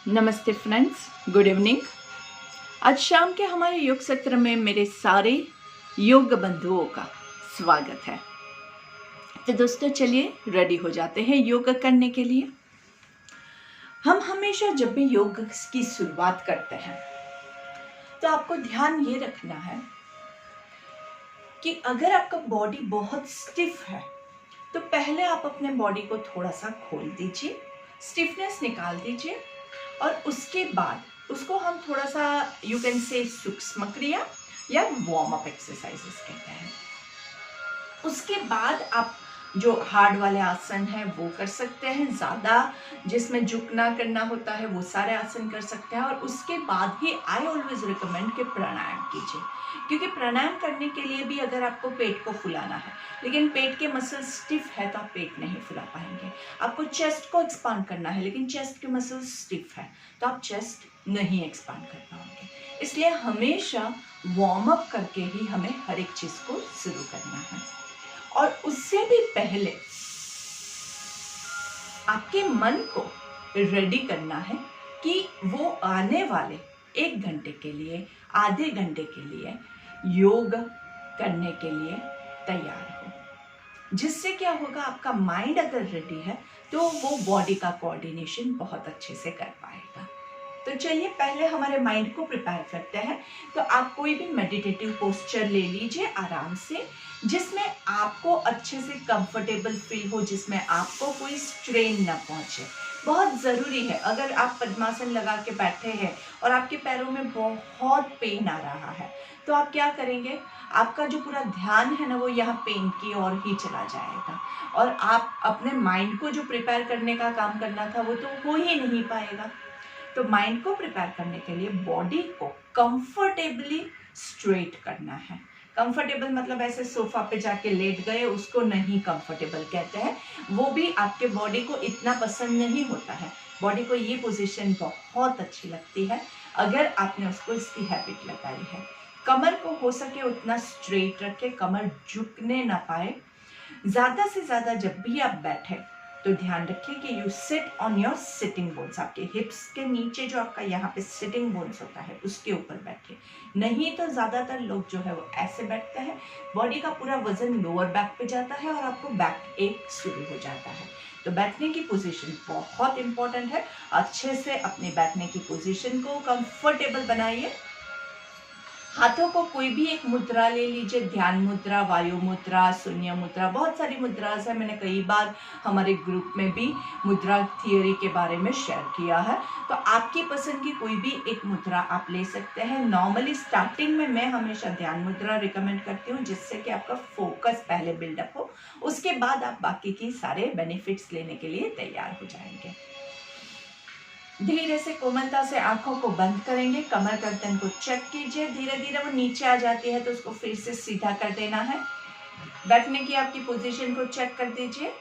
नमस्ते friends, good evening. आज शाम के हमारे योग सत्र में मेरे सारे योग बंधुओं का स्वागत है। तो दोस्तों चलिए रेडी हो जाते हैं योग करने के लिए। हम हमेशा जब भी योग की शुरुआत करते हैं तो आपको ध्यान ये रखना है कि अगर आपका बॉडी बहुत स्टिफ है तो पहले आप अपने बॉडी को थोड़ा सा खोल दीजिए, स्टिफनेस निकाल दीजिए और उसके बाद उसको हम थोड़ा सा यू कैन से सूक्ष्म क्रिया या वार्म अप एक्सरसाइजेस कहते हैं। उसके बाद आप जो हार्ड वाले आसन है वो कर सकते हैं, ज़्यादा जिसमें झुकना करना होता है वो सारे आसन कर सकते हैं। और उसके बाद ही आई ऑलवेज रिकमेंड कि प्राणायाम कीजिए, क्योंकि प्राणायाम करने के लिए भी अगर आपको पेट को फुलाना है लेकिन पेट के मसल स्टिफ है तो आप पेट नहीं फुला पाएंगे। आपको चेस्ट को एक्सपांड करना है लेकिन चेस्ट के मसल स्टिफ है तो आप चेस्ट नहीं एक्सपांड कर पाओगे। इसलिए हमेशा वार्म अप करके ही हमें हर एक चीज को शुरू करना है। और उससे भी पहले आपके मन को रेडी करना है कि वो आने वाले 1 घंटे के लिए, आधे घंटे के लिए योग करने के लिए तैयार हो। जिससे क्या होगा, आपका माइंड अगर रेडी है तो वो बॉडी का कोऑर्डिनेशन बहुत अच्छे से कर पाएगा। तो चलिए पहले हमारे माइंड को प्रिपेयर करते हैं। तो आप कोई भी मेडिटेटिव पोस्चर ले लीजिए आराम से, जिसमें आपको अच्छे से कंफर्टेबल फील हो, जिसमें आपको कोई स्ट्रेन ना पहुंचे। बहुत ज़रूरी है, अगर आप पद्मासन लगा के बैठे हैं और आपके पैरों में बहुत पेन आ रहा है तो आप क्या करेंगे, आपका जो पूरा ध्यान है ना वो यहाँ पेन की ओर ही चला जाएगा और आप अपने माइंड को जो प्रिपेयर करने का काम करना था वो तो हो ही नहीं पाएगा। तो माइंड को प्रिपेयर करने के लिए बॉडी को कंफर्टेबली स्ट्रेट करना है। कंफर्टेबल मतलब ऐसे सोफा पे जाके लेट गए, उसको नहीं कंफर्टेबल कहते हैं। वो भी आपके बॉडी को इतना पसंद नहीं होता है। बॉडी को ये पोजीशन बहुत अच्छी लगती है अगर आपने उसको इसकी हैबिट लगाई है। कमर को हो सके उतना स्ट्रेट रखे, कमर झुकने ना पाए। ज्यादा से ज्यादा जब भी आप बैठे तो ध्यान रखिए कि you sit on your sitting bones, आपके हिप्स के नीचे जो आपका यहाँ पे सिटिंग बोन्स होता है उसके ऊपर बैठिए। नहीं तो ज्यादातर लोग जो है वो ऐसे बैठते हैं, बॉडी का पूरा वजन लोअर बैक पे जाता है और आपको बैक एक शुरू हो जाता है। तो बैठने की पोजीशन बहुत इंपॉर्टेंट है। अच्छे से अपने बैठने की पोजीशन को कंफर्टेबल बनाइए। हाथों को कोई भी एक मुद्रा ले लीजिए, ध्यान मुद्रा, वायु मुद्रा, शून्य मुद्रा, बहुत सारी मुद्रास है। मैंने कई बार हमारे ग्रुप में भी मुद्रा थियोरी के बारे में शेयर किया है। तो आपकी पसंद की कोई भी एक मुद्रा आप ले सकते हैं। नॉर्मली स्टार्टिंग में मैं हमेशा ध्यान मुद्रा रिकमेंड करती हूँ, जिससे कि आपका फोकस पहले बिल्डअप हो, उसके बाद आप बाकी की सारे बेनिफिट्स लेने के लिए तैयार हो जाएंगे। धीरे से कोमलता से आंखों को बंद करेंगे, कमर गर्दन को चेक कीजिए। धीरे धीरे वो नीचे आ जाती है तो उसको फिर से सीधा कर देना है। बैठने की आपकी पोजीशन को चेक कर दीजिए।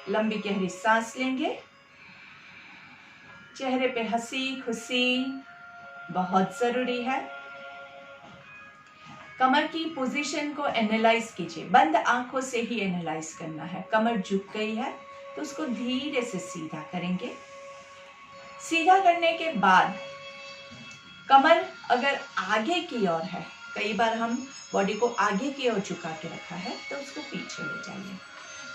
लंबी गहरी सांस लेंगे। चेहरे पे हंसी खुशी बहुत जरूरी है। कमर की पोजीशन को एनालाइज कीजिए, बंद आंखों से ही एनालाइज करना है। कमर झुक गई है तो उसको धीरे से सीधा करेंगे। सीधा करने के बाद कमर अगर आगे की ओर है, कई बार हम बॉडी को आगे की ओर झुका के रखा है तो उसको पीछे ले जाइए।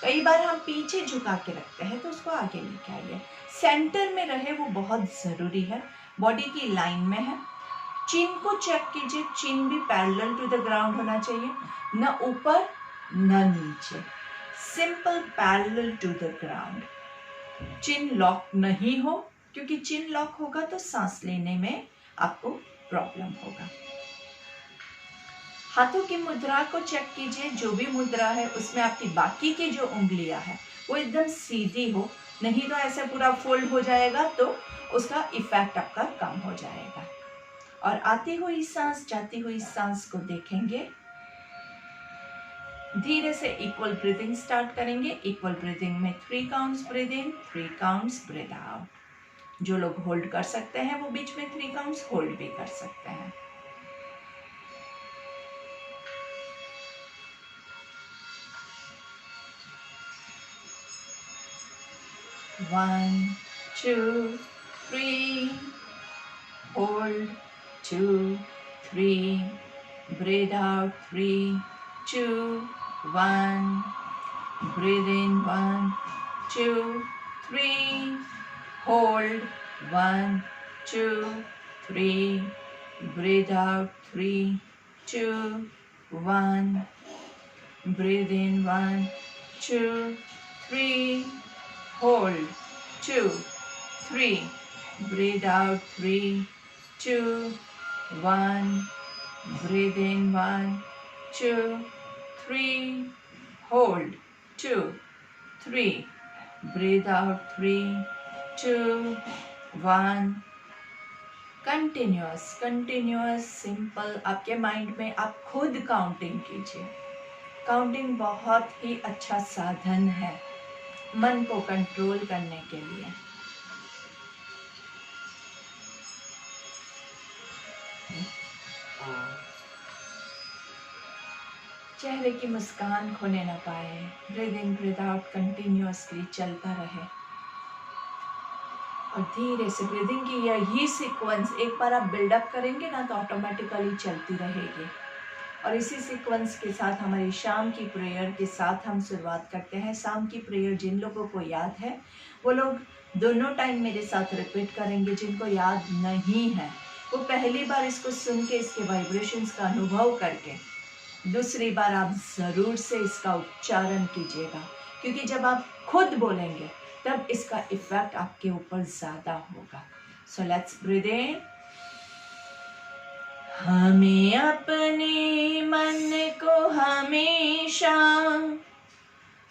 कई बार हम पीछे झुका के रखते हैं तो उसको आगे लेके आइए। सेंटर में रहे वो बहुत जरूरी है, बॉडी की लाइन में है। चिन को चेक कीजिए, चिन भी पैरेलल टू द ग्राउंड होना चाहिए, न ऊपर न नीचे, simple parallel to the ground. Chin lock नहीं हो, क्योंकि चिन लॉक होगा तो सांस लेने में आपको प्रॉब्लम होगा। हाथों की मुद्रा को चेक कीजिए, जो भी मुद्रा है उसमें आपकी बाकी की जो उंगलियां है वो एकदम सीधी हो, नहीं तो ऐसे पूरा फोल्ड हो जाएगा तो उसका इफेक्ट आपका कम हो जाएगा। और आती हुई सांस, जाती हुई सांस को देखेंगे। धीरे से इक्वल ब्रीदिंग स्टार्ट करेंगे। इक्वल ब्रीदिंग में 3 counts breathe in, 3 counts breathe out. जो लोग होल्ड कर सकते हैं वो बीच में 3 काउंट्स होल्ड भी कर सकते हैं। One, 2, 3, hold, 2, 3, breathe out, 3, 2, 1, breathe in, 1, 2, 3, hold, 1, 2, 3, breathe out, 3, 2, 1, breathe in, 1, 2, 3, hold, 2, 3, breathe out, 3, 2, 1, breathe in, 1, 2, 3, hold, 2, 3, breathe out, 3, 2, 1, continuous simple. आपके माइंड में आप खुद काउंटिंग कीजिए। काउंटिंग बहुत ही अच्छा साधन है मन को कंट्रोल करने के लिए। चेहरे की मुस्कान खोने ना पाए। Breathe in breathe out continuously चलता रहे और धीरे से ब्रीदिंग की यही सीक्वेंस एक बार आप बिल्डअप करेंगे ना तो ऑटोमेटिकली चलती रहेगी। और इसी सीक्वेंस के साथ हमारी शाम की प्रेयर के साथ हम शुरुआत करते हैं। शाम की प्रेयर जिन लोगों को याद है वो लोग दोनों टाइम मेरे साथ रिपीट करेंगे। जिनको याद नहीं है वो पहली बार इसको सुन के इसके वाइब्रेशंस का अनुभव करके दूसरी बार आप ज़रूर से इसका उच्चारण कीजिएगा, क्योंकि जब आप खुद बोलेंगे तब इसका इफेक्ट आपके ऊपर ज़्यादा होगा। सो लेट्स ब्रीथ इन। हमें अपने मन को हमेशा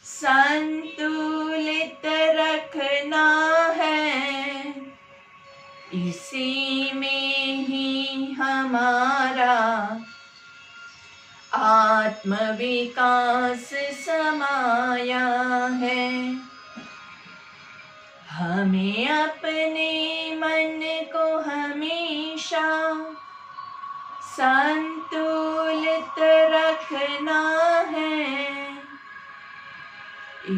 संतुलित रखना है, इसी में ही हमारा आत्मविकास समाया है। हमें अपने मन को हमेशा संतुलित रखना है,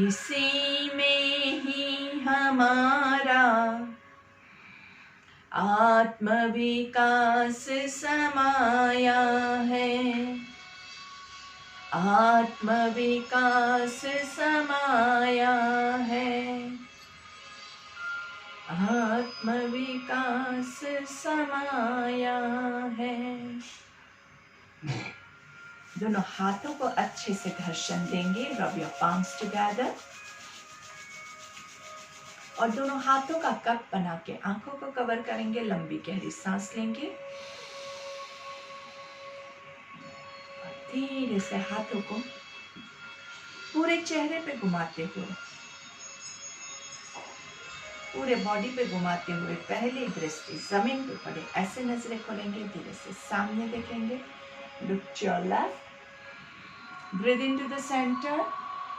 इसी में ही हमारा आत्मविकास समाया है। आत्मविकास समाया है। आत्मविकास समाया है। दोनों हाथों को अच्छे से घर्षण देंगे। रब योर पाम्स टुगेदर और दोनों हाथों का कप बना के आंखों को कवर करेंगे। लंबी गहरी सांस लेंगे। धीरे से हाथों को पूरे चेहरे पे घुमाते हुए, पूरे बॉडी पे घुमाते हुए पहली दृष्टि जमीन पे पड़े ऐसे नजरें खोलेंगे। धीरे से सामने देखेंगे। Look to your left, breathe in to the centre,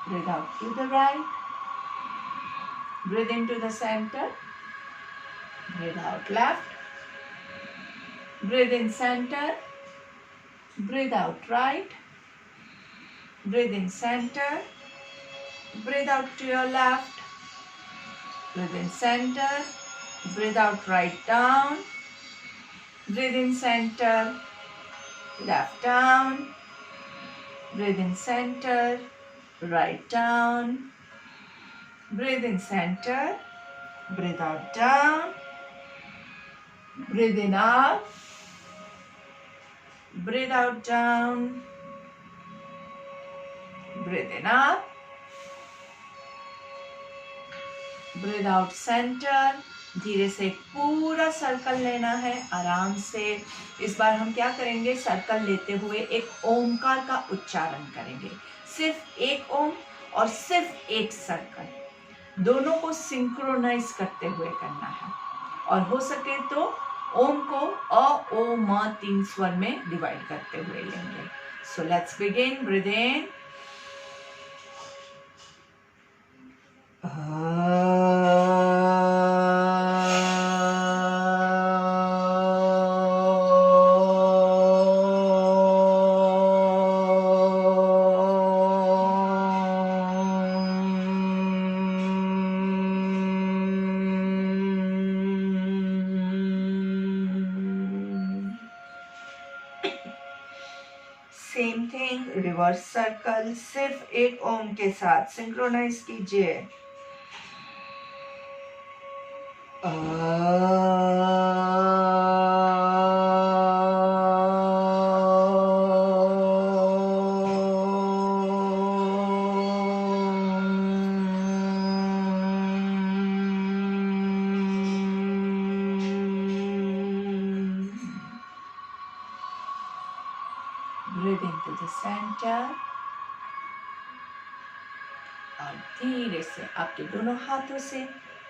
breathe out to the right, breathe in to the centre, breathe out left, breathe in centre, breathe out right, breathe in center, breathe out to your left, breathe in center, breathe out right down, breathe in center, left down, breathe in center, right down, breathe in center, breathe out down, breathe in up, breathe out down, breathe in up, breathe out center। धीरे से एक पूरा circle लेना है आराम से। इस बार हम क्या करेंगे, सर्कल लेते हुए एक ओमकार का उच्चारण करेंगे। सिर्फ एक ओम और सिर्फ एक सर्कल, दोनों को सिंक्रोनाइज करते हुए करना है। और हो सके तो ओम को अ ओ म 3 स्वर में डिवाइड करते हुए लेंगे। So let's begin. Breathe in, same thing, reverse circle सिर्फ एक ओम के साथ सिंक्रोनाइज कीजिए। Breathe into the center और धीरे से आपके दोनों हाथों से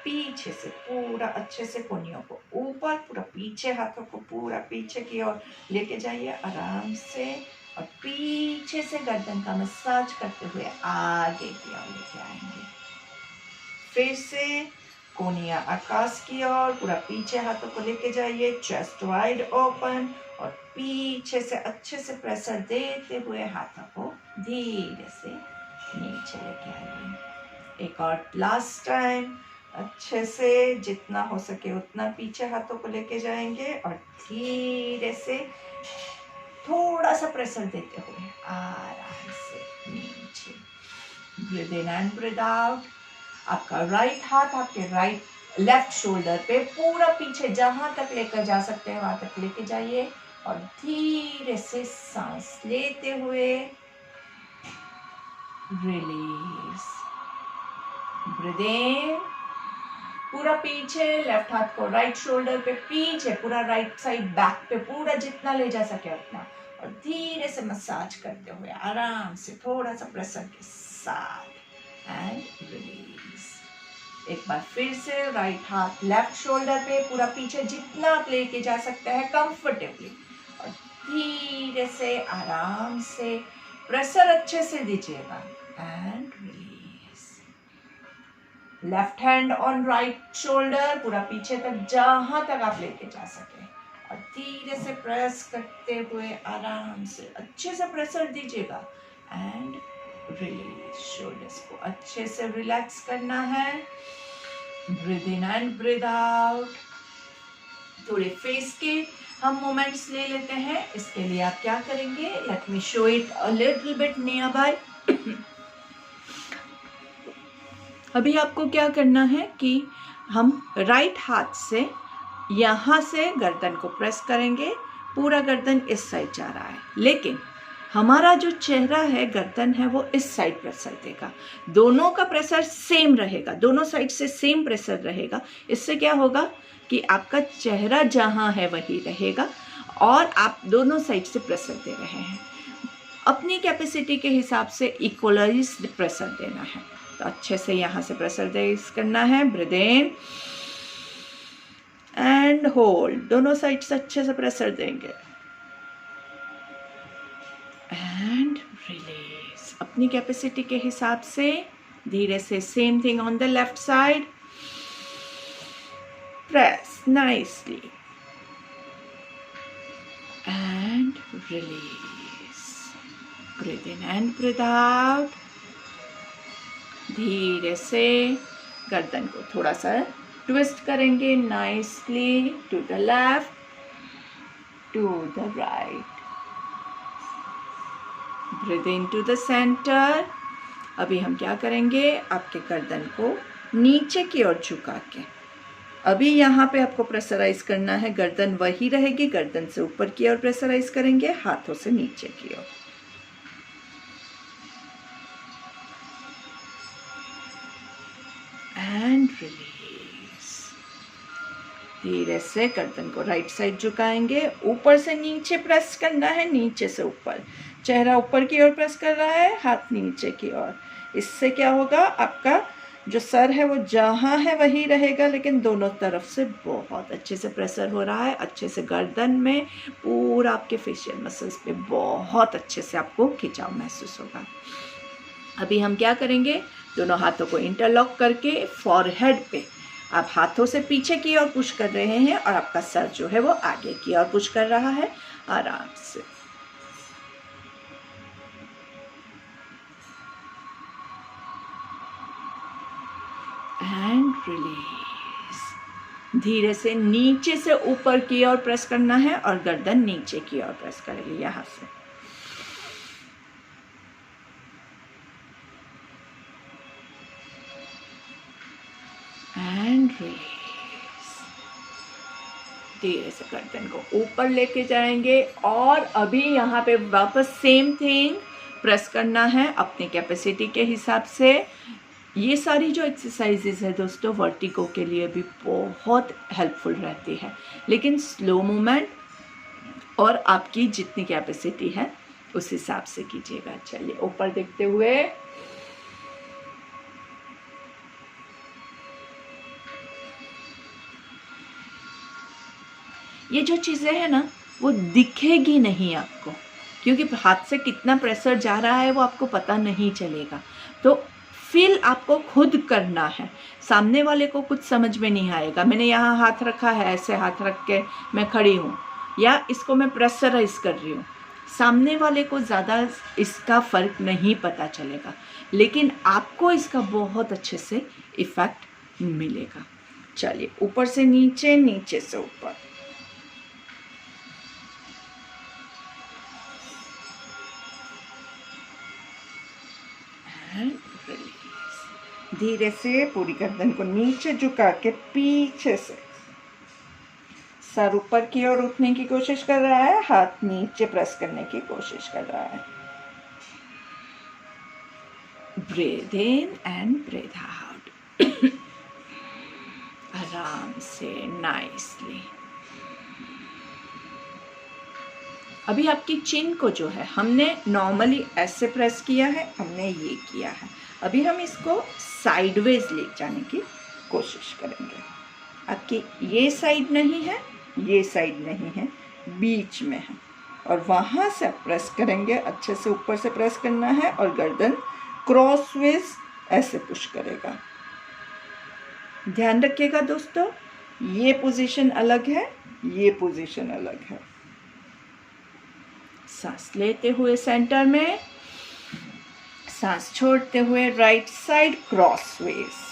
पीछे से पूरा अच्छे से कोहनियों को ऊपर, पूरा पीछे, हाथों को पूरा पीछे की ओर लेके जाइए आराम से, और पीछे से गर्दन का मसाज करते हुए आगे की ओर लेके आएंगे। फिर से कोहनियां आकाश की ओर, पूरा पीछे हाथों को लेके जाइए, चेस्ट वाइड ओपन, और पीछे से अच्छे से प्रेशर देते हुए हाथों को धीरे से नीचे लेके आइए। एक और लास्ट टाइम, अच्छे से जितना हो सके उतना पीछे हाथों को लेके जाएंगे और धीरे से थोड़ा सा प्रेशर देते हुए आराम से नीचे। Breathe in and breathe out. आपका राइट हाथ आपके लेफ्ट शोल्डर पे पूरा पीछे जहां तक लेकर जा सकते हैं वहां तक लेके जाइए, और धीरे से सांस लेते हुए रिलीज। ब्रीथ इन, पूरा पीछे, लेफ्ट हाथ को राइट शोल्डर पे पीछे, पूरा राइट साइड बैक पे पूरा जितना ले जा सके उतना, और धीरे से मसाज करते हुए आराम से थोड़ा सा प्रेशर के साथ, एंड रिलीज। एक बार फिर से राइट हाथ लेफ्ट शोल्डर पे पूरा पीछे जितना आप लेके जा सकते हैं कंफर्टेबली, और धीरे से आराम से प्रेशर अच्छे से दीजिएगा and release. Left hand on right shoulder, पूरा पीछे तक जहां तक आप लेके जा सके, और धीरे से प्रेस करते हुए आराम से अच्छे से प्रेशर दीजिएगा एंड रिलीज। शोल्डर्स को अच्छे से रिलैक्स करना है। Breathe in and breathe out. थोड़े फेस के हम मोमेंट्स ले लेते हैं। इसके लिए आप क्या करेंगे, let me show it a little bit near by. अभी आपको क्या करना है कि हम राइट हाथ से यहाँ से गर्दन को प्रेस करेंगे, पूरा गर्दन इस साइड जा रहा है, लेकिन हमारा जो चेहरा है, गर्दन है, वो इस साइड प्रेशर देगा। दोनों का प्रेशर सेम रहेगा, दोनों साइड से सेम प्रेशर रहेगा। इससे क्या होगा कि आपका चेहरा जहाँ है वही रहेगा और आप दोनों साइड से प्रेशर दे रहे हैं। अपनी कैपेसिटी के हिसाब से इक्वलाइज प्रेशर देना है। तो अच्छे से यहाँ से प्रेशर दे करना है। ब्रीथ इन एंड होल्ड, दोनों साइड से अच्छे से प्रेशर देंगे एंड रिलीज। अपनी कैपेसिटी के हिसाब से धीरे से same thing on the left side, press nicely and release. Breathe in and breathe out. धीरे से गर्दन को थोड़ा सा ट्विस्ट करेंगे nicely, to the left, to the right. Breathe in to the centre. अभी हम क्या करेंगे, आपके गर्दन को नीचे की ओर झुका के, अभी यहाँ पे आपको प्रेशराइज करना है। गर्दन वही रहेगी, गर्दन से ऊपर की ओर प्रेशराइज करेंगे, हाथों से नीचे की ओर। And release. धीरे से गर्दन को राइट साइड झुकाएंगे, ऊपर से नीचे प्रेस करना है, नीचे से ऊपर। चेहरा ऊपर की ओर प्रेस कर रहा है, हाथ नीचे की ओर। इससे क्या होगा, आपका जो सर है वो जहाँ है वही रहेगा, लेकिन दोनों तरफ से बहुत अच्छे से प्रेशर हो रहा है। अच्छे से गर्दन में पूरा आपके फेशियल मसल्स पे बहुत अच्छे से आपको खिंचाव महसूस होगा। अभी हम क्या करेंगे, दोनों हाथों को इंटरलॉक करके फॉरहेड पे आप हाथों से पीछे की ओर पुश कर रहे हैं और आपका सर जो है वो आगे की ओर पुश कर रहा है आराम से। And release. धीरे से नीचे से ऊपर की ओर प्रेस करना है और गर्दन नीचे की ओर प्रेस करेंगे यहाँ से। रिलीज। धीरे से गर्दन को ऊपर लेके जाएंगे और अभी यहाँ पे वापस सेम थिंग प्रेस करना है अपनी कैपेसिटी के हिसाब से। ये सारी जो एक्सरसाइजेज है दोस्तों वर्टिगो के लिए भी बहुत हेल्पफुल रहती है, लेकिन स्लो मूवमेंट और आपकी जितनी कैपेसिटी है उस हिसाब से कीजिएगा। चलिए ऊपर देखते हुए ये जो चीज़ें हैं ना वो दिखेगी नहीं आपको, क्योंकि हाथ से कितना प्रेशर जा रहा है वो आपको पता नहीं चलेगा। तो फील आपको खुद करना है, सामने वाले को कुछ समझ में नहीं आएगा। मैंने यहाँ हाथ रखा है, ऐसे हाथ रख के मैं खड़ी हूँ या इसको मैं प्रेशराइज कर रही हूँ, सामने वाले को ज़्यादा इसका फ़र्क नहीं पता चलेगा, लेकिन आपको इसका बहुत अच्छे से इफ़ेक्ट मिलेगा। चलिए ऊपर से नीचे, नीचे से ऊपर। धीरे से पूरी गर्दन को नीचे झुका के पीछे से सर ऊपर की ओर उठने की कोशिश कर रहा है, हाथ नीचे प्रेस करने की कोशिश कर रहा है। Breathe in and breathe out. आराम से, नाइसली। अभी आपकी चिन को जो है हमने नॉर्मली ऐसे प्रेस किया है, हमने ये किया है, अभी हम इसको साइडवेज ले जाने की कोशिश करेंगे। आपकी ये साइड नहीं है, ये साइड नहीं है, बीच में है, और वहाँ से आप प्रेस करेंगे, अच्छे से ऊपर से प्रेस करना है और गर्दन क्रॉसवेज ऐसे पुश करेगा। ध्यान रखिएगा दोस्तों, ये पोजीशन अलग है, ये पोजीशन अलग है। सांस लेते हुए सेंटर में, सांस छोड़ते हुए राइट साइड क्रॉसवेज।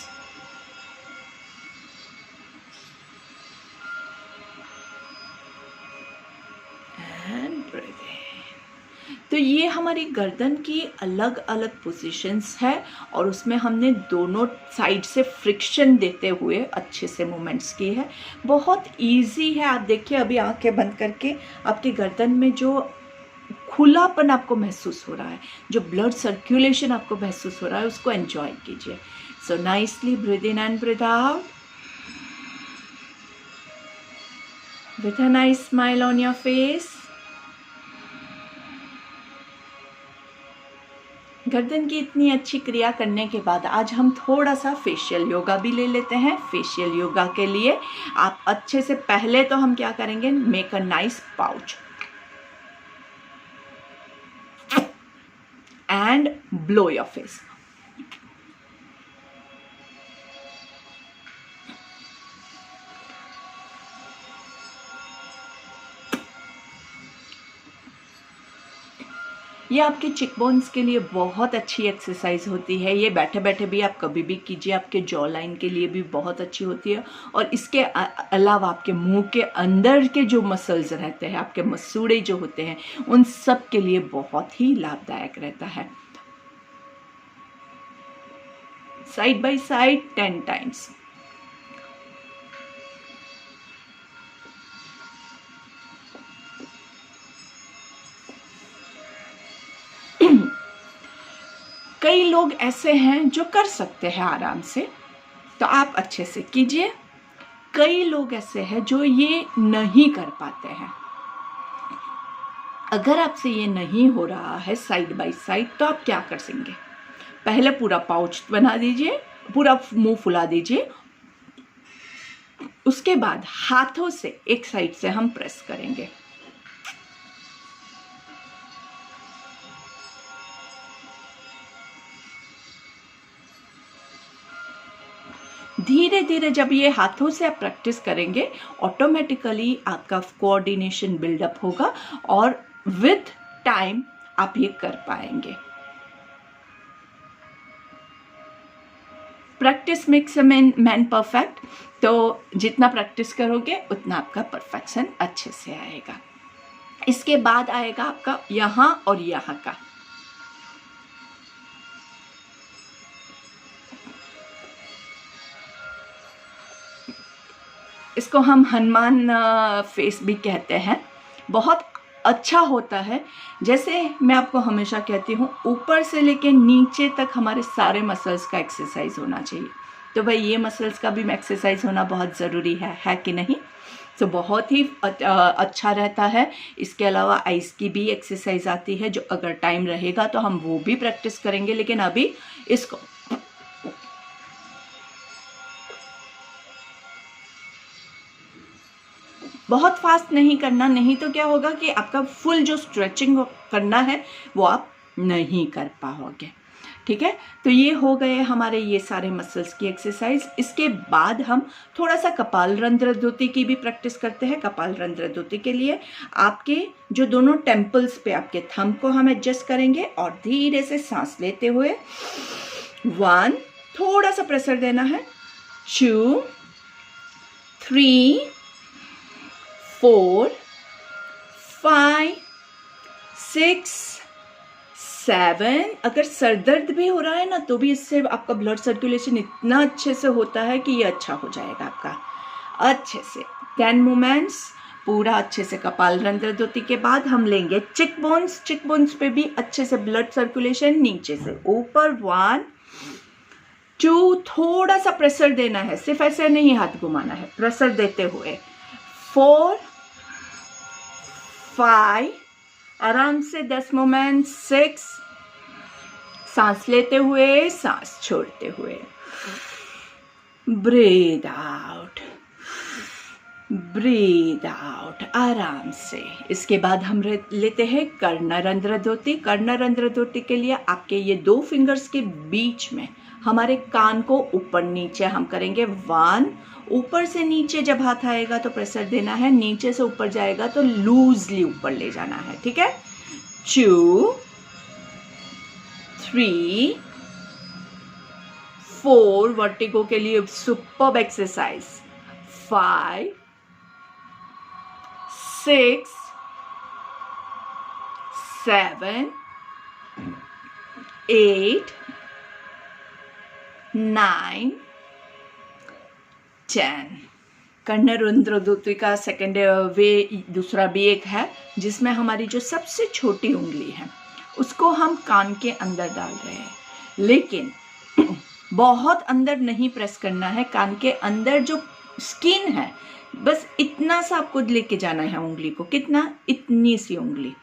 तो ये हमारी गर्दन की अलग अलग पोजीशंस है और उसमें हमने दोनों साइड से फ्रिक्शन देते हुए अच्छे से मूवमेंट्स की है। बहुत इजी है। आप देखिए अभी आंखें बंद करके आपकी गर्दन में जो खुलापन आपको महसूस हो रहा है, जो ब्लड सर्कुलेशन आपको महसूस हो रहा है, उसको एंजॉय कीजिए। So nicely breathe in and breathe out with a nice smile on your face. गर्दन की इतनी अच्छी क्रिया करने के बाद आज हम थोड़ा सा फेशियल योगा भी ले लेते हैं। फेशियल योगा के लिए आप अच्छे से पहले तो हम क्या करेंगे, make a nice pouch and blow your face. ये आपके चिकबोन्स के लिए बहुत अच्छी एक्सरसाइज होती है। ये बैठे बैठे भी आप कभी भी कीजिए, आपके जॉ लाइन के लिए भी बहुत अच्छी होती है। और इसके अलावा आपके मुंह के अंदर के जो मसल्स रहते हैं, आपके मसूड़े जो होते हैं, उन सब के लिए बहुत ही लाभदायक रहता है। Side by side 10 times. कई लोग ऐसे हैं जो कर सकते हैं आराम से, तो आप अच्छे से कीजिए। कई लोग ऐसे हैं जो ये नहीं कर पाते हैं। अगर आपसे ये नहीं हो रहा है साइड बाय साइड, तो आप क्या कर सकेंगे, पहले पूरा पाउच बना दीजिए, पूरा मुंह फुला दीजिए। उसके बाद हाथों से एक साइड से हम प्रेस करेंगे। धीरे धीरे जब ये हाथों से आप प्रैक्टिस करेंगे, ऑटोमेटिकली आपका कोऑर्डिनेशन बिल्डअप होगा और विथ टाइम आप ये कर पाएंगे। Practice makes a man perfect. तो जितना प्रैक्टिस करोगे उतना आपका परफेक्शन अच्छे से आएगा। इसके बाद आएगा आपका यहाँ और यहाँ का। इसको हम हनुमान फेस भी कहते हैं, बहुत अच्छा होता है। जैसे मैं आपको हमेशा कहती हूँ, ऊपर से लेके नीचे तक हमारे सारे मसल्स का एक्सरसाइज होना चाहिए। तो भाई ये मसल्स का भी एक्सरसाइज होना बहुत ज़रूरी है कि नहीं? तो बहुत ही अच्छा रहता है। इसके अलावा आइस की भी एक्सरसाइज आती है, जो अगर टाइम रहेगा तो हम वो भी प्रैक्टिस करेंगे, लेकिन अभी इसको बहुत फास्ट नहीं करना, नहीं तो क्या होगा कि आपका फुल जो स्ट्रेचिंग करना है वो आप नहीं कर पाओगे। ठीक है, तो ये हो गए हमारे ये सारे मसल्स की एक्सरसाइज। इसके बाद हम थोड़ा सा कपालरंध्र द्योति की भी प्रैक्टिस करते हैं। कपालरंध्र द्योति के लिए आपके जो दोनों टेम्पल्स पे आपके थंब को हम एडजस्ट करेंगे और धीरे से सांस लेते हुए 1, थोड़ा सा प्रेशर देना है, 2, 3, 4, 5, 6, 7। अगर सर दर्द भी हो रहा है ना, तो भी इससे आपका ब्लड सर्कुलेशन इतना अच्छे से होता है कि ये अच्छा हो जाएगा आपका अच्छे से। 10 मूवमेंट्स पूरा अच्छे से कपालरंध्र द्योति के बाद हम लेंगे चिक बोन्स पे भी अच्छे से ब्लड सर्कुलेशन, नीचे से ऊपर 1, 2, थोड़ा सा प्रेशर देना है, सिर्फ ऐसे नहीं हाथ घुमाना है, प्रेशर देते हुए 4, 5, आराम से 10 मोमेंट, 6, सांस लेते हुए सांस छोड़ते हुए, ब्रीद आउट, ब्रीद आउट आराम से। इसके बाद हम लेते हैं कर्णरंध्र द्योति। कर्णरंध्र द्योति के लिए आपके ये 2 फिंगर्स के बीच में हमारे कान को ऊपर नीचे हम करेंगे 1, ऊपर से नीचे जब हाथ आएगा तो प्रेशर देना है, नीचे से ऊपर जाएगा तो लूजली ऊपर ले जाना है। ठीक है, 2, 3, 4, वर्टिगो के लिए सुपर्ब एक्सरसाइज, 5, 6, 7, 8, 9, 10। कर्णरंध्र द्योति का सेकेंड वे दूसरा भी एक है, जिसमें हमारी जो सबसे छोटी उंगली है उसको हम कान के अंदर डाल रहे हैं, लेकिन बहुत अंदर नहीं प्रेस करना है। कान के अंदर जो स्किन है बस इतना सा आपको लेके जाना है उंगली को। कितना? इतनी सी उंगली,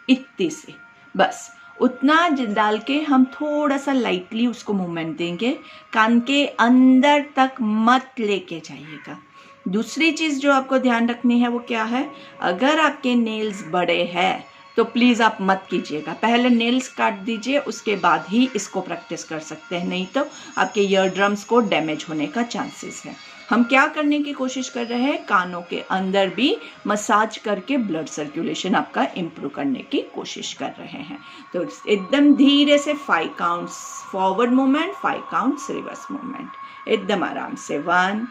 इतनी सी, बस उतना डाल के हम थोड़ा सा लाइटली उसको मूवमेंट देंगे। कान के अंदर तक मत लेके जाइएगा। दूसरी चीज़ जो आपको ध्यान रखनी है वो क्या है, अगर आपके नेल्स बड़े हैं तो प्लीज़ आप मत कीजिएगा, पहले नेल्स काट दीजिए, उसके बाद ही इसको प्रैक्टिस कर सकते हैं, नहीं तो आपके ईयर ड्रम्स को डैमेज होने का चांसेस है। हम क्या करने की कोशिश कर रहे हैं, कानों के अंदर भी मसाज करके ब्लड सर्कुलेशन आपका इम्प्रूव करने की कोशिश कर रहे हैं। तो एकदम धीरे से 5 counts forward movement, 5 counts reverse movement, एकदम आराम से 1,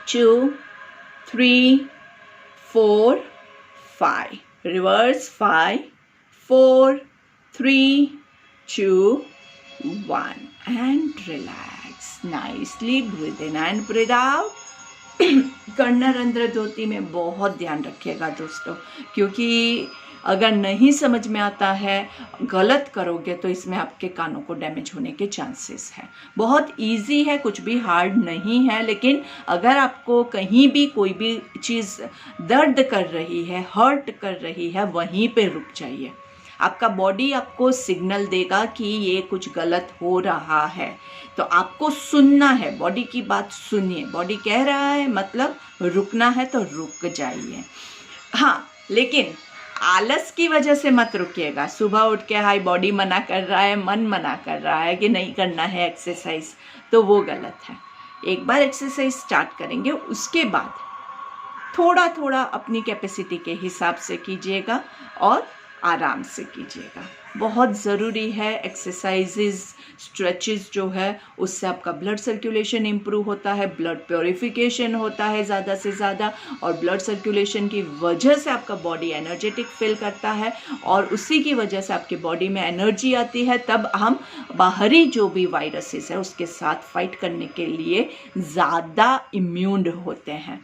2, 3, 4, 5, reverse 5, 4, 3, 2, 1 and relax nicely, breathe in and breathe out। कर्णरंध्र द्योति में बहुत ध्यान रखिएगा दोस्तों, क्योंकि अगर नहीं समझ में आता है, गलत करोगे तो इसमें आपके कानों को डैमेज होने के चांसेस हैं। बहुत इजी है, कुछ भी हार्ड नहीं है, लेकिन अगर आपको कहीं भी कोई भी चीज़ दर्द कर रही है, हर्ट कर रही है, वहीं पे रुक जाइए। आपका बॉडी आपको सिग्नल देगा कि ये कुछ गलत हो रहा है, तो आपको सुनना है, बॉडी की बात सुनिए। बॉडी कह रहा है मतलब रुकना है तो रुक जाइए। हाँ, लेकिन आलस की वजह से मत रुकिएगा। सुबह उठ के हाई बॉडी मना कर रहा है, मन मना कर रहा है कि नहीं करना है एक्सरसाइज, तो वो गलत है। एक बार एक्सरसाइज स्टार्ट करेंगे, उसके बाद थोड़ा थोड़ा अपनी कैपेसिटी के हिसाब से कीजिएगा और आराम से कीजिएगा। बहुत ज़रूरी है एक्सरसाइजेज, स्ट्रेचेस जो है उससे आपका ब्लड सर्कुलेशन इम्प्रूव होता है, ब्लड प्योरिफिकेशन होता है ज़्यादा से ज़्यादा, और ब्लड सर्कुलेशन की वजह से आपका बॉडी एनर्जेटिक फील करता है और उसी की वजह से आपकी बॉडी में एनर्जी आती है। तब हम बाहरी जो भी वायरसेस है उसके साथ फाइट करने के लिए ज़्यादा इम्यून होते हैं।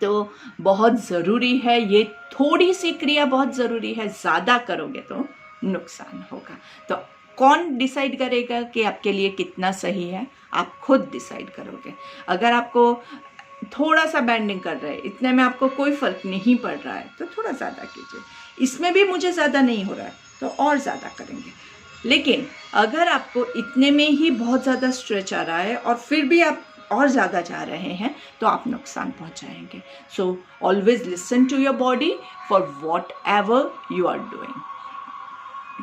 तो बहुत ज़रूरी है, ये थोड़ी सी क्रिया बहुत ज़रूरी है, ज़्यादा करोगे तो नुकसान होगा। तो कौन डिसाइड करेगा कि आपके लिए कितना सही है? आप खुद डिसाइड करोगे। अगर आपको थोड़ा सा बैंडिंग कर रहे हैं, इतने में आपको कोई फ़र्क नहीं पड़ रहा है, तो थोड़ा ज़्यादा कीजिए। इसमें भी मुझे ज़्यादा नहीं हो रहा है तो और ज़्यादा करेंगे। लेकिन अगर आपको इतने में ही बहुत ज़्यादा स्ट्रेच आ रहा है और फिर भी आप और ज़्यादा जा रहे हैं, तो आप नुकसान पहुंचाएंगे। So always listen to your body for whatever you are doing.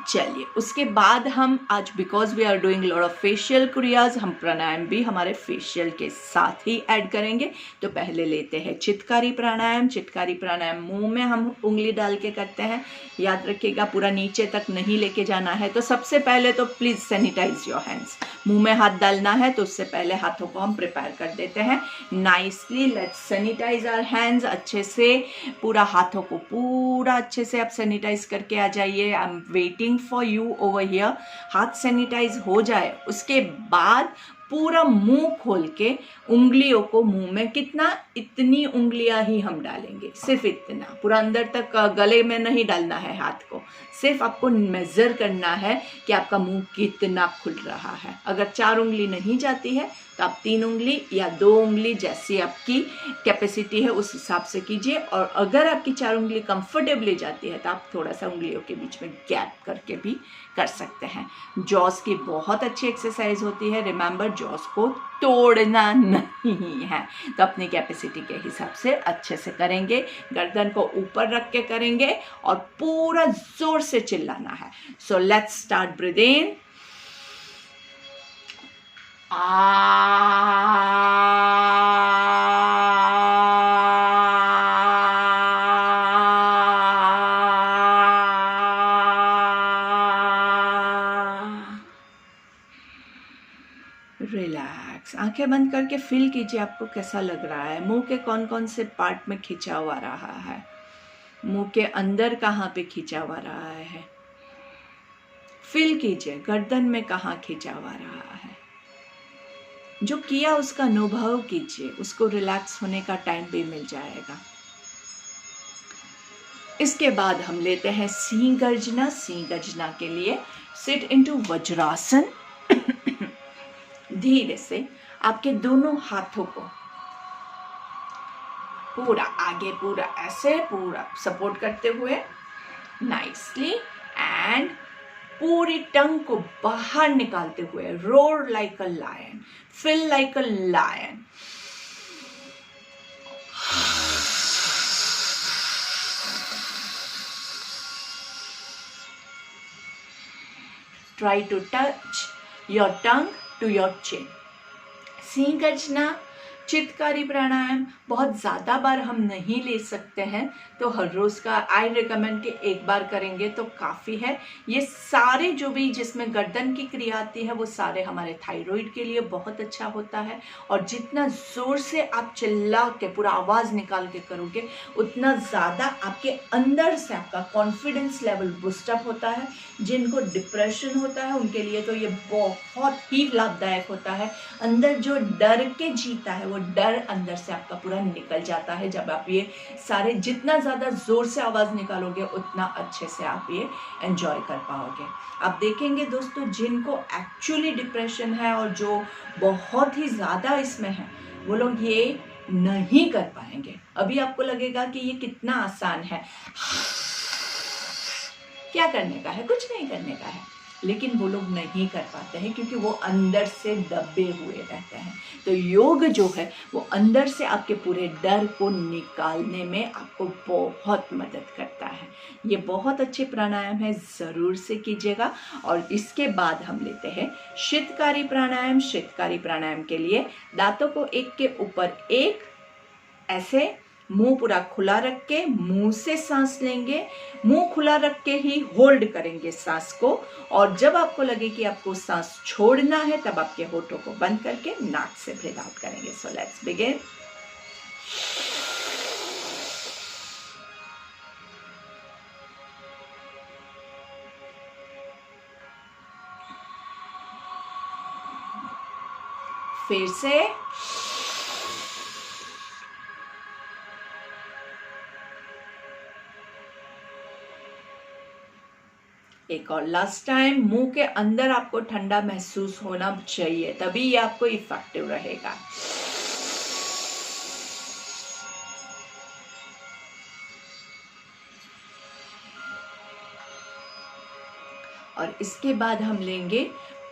चलिए, उसके बाद हम आज because we are doing lot of facial क्रियाज, हम प्राणायाम भी हमारे फेशियल के साथ ही ऐड करेंगे। तो पहले लेते हैं चित्कारी प्राणायाम। चित्कारी प्राणायाम मुंह में हम उंगली डाल के करते हैं। याद रखिएगा, पूरा नीचे तक नहीं लेके जाना है। तो सबसे पहले तो प्लीज सैनिटाइज योर हैंड्स। मुंह में हाथ डालना है तो उससे पहले हाथों को हम प्रिपेयर कर देते हैं nicely. Let's sanitise our hands. अच्छे से पूरा हाथों को पूरा अच्छे से आप सैनिटाइज करके आ जाइए। I am waiting for you over here. हाथ सैनिटाइज हो जाए उसके बाद पूरा मुंह खोल के उंगलियों को मुंह में कितना, इतनी उंगलियां ही हम डालेंगे, सिर्फ इतना। पूरा अंदर तक गले में नहीं डालना है हाथ को, सिर्फ आपको मेजर करना है कि आपका मुंह कितना खुल रहा है। अगर 4 उंगली नहीं जाती है तो आप 3 उंगली या 2 उंगली, जैसी आपकी कैपेसिटी है उस हिसाब से कीजिए। और अगर आपकी 4 उंगली कंफर्टेबली जाती है तो आप थोड़ा सा उंगलियों के बीच में गैप करके भी कर सकते हैं। जॉस की बहुत अच्छी एक्सरसाइज होती है। रिमेंबर, जॉस को तोड़ना नहीं है। तो अपनी कैपेसिटी के हिसाब से अच्छे से करेंगे। गर्दन को ऊपर रख के करेंगे और पूरा जोर से चिल्लाना है। So let's start. Breathe in, relax. आंखें बंद करके फील कीजिए आपको कैसा लग रहा है। मुंह के कौन कौन से पार्ट में खिंचाव आ रहा है, मुंह के अंदर कहाँ पे खिंचाव आ रहा है। फील कीजिए गर्दन में कहाँ खिंचाव आ रहा है। जो किया उसका अनुभव कीजिए, उसको रिलैक्स होने का टाइम भी मिल जाएगा। इसके बाद हम लेते हैं सिंह गर्जना। सिंह गर्जना के लिए सिट इनटू वज्रासन। धीरे से आपके दोनों हाथों को पूरा आगे, पूरा ऐसे पूरा सपोर्ट करते हुए नाइसली, एंड पूरी टंग को बाहर निकालते हुए roar like a lion, feel like a lion. Try to touch your tongue to your chin. सिंह गर्जना, चित्कारी प्राणायाम बहुत ज़्यादा बार हम नहीं ले सकते हैं, तो हर रोज़ का आई रिकमेंड कि एक बार करेंगे तो काफ़ी है। ये सारे जो भी जिसमें गर्दन की क्रिया आती है वो सारे हमारे थायराइड के लिए बहुत अच्छा होता है। और जितना ज़ोर से आप चिल्ला के पूरा आवाज़ निकाल के करोगे उतना ज़्यादा आपके अंदर से आपका कॉन्फिडेंस लेवल बूस्टअप होता है। जिनको डिप्रेशन होता है उनके लिए तो ये बहुत ही लाभदायक होता है। अंदर जो डर के जीता है वो डर अंदर से आपका पूरा निकल जाता है। जब आप ये सारे जितना ज़्यादा ज़ोर से आवाज़ निकालोगे उतना अच्छे से आप ये एंजॉय कर पाओगे। आप देखेंगे दोस्तों, जिनको एक्चुअली डिप्रेशन है और जो बहुत ही ज़्यादा इसमें है, वो लोग ये नहीं कर पाएंगे। अभी आपको लगेगा कि ये कितना आसान है, क्या करने का है, कुछ नहीं करने का है, लेकिन वो लोग नहीं कर पाते हैं क्योंकि वो अंदर से दबे हुए रहते हैं। तो योग जो है वो अंदर से आपके पूरे डर को निकालने में आपको बहुत मदद करता है। ये बहुत अच्छे प्राणायाम है, ज़रूर से कीजिएगा। और इसके बाद हम लेते हैं शीतकारी प्राणायाम। शीतकारी प्राणायाम के लिए दांतों को एक के ऊपर एक ऐसे मुंह पूरा खुला रख के मुंह से सांस लेंगे। मुंह खुला रख के ही होल्ड करेंगे सांस को, और जब आपको लगे कि आपको सांस छोड़ना है तब आपके होठों को बंद करके नाक से ब्रीथ आउट करेंगे। सो लेट्स बिगिन। फिर से, एक और लास्ट टाइम, मुंह के अंदर आपको ठंडा महसूस होना चाहिए, तभी ये आपको इफेक्टिव रहेगा। और इसके बाद हम लेंगे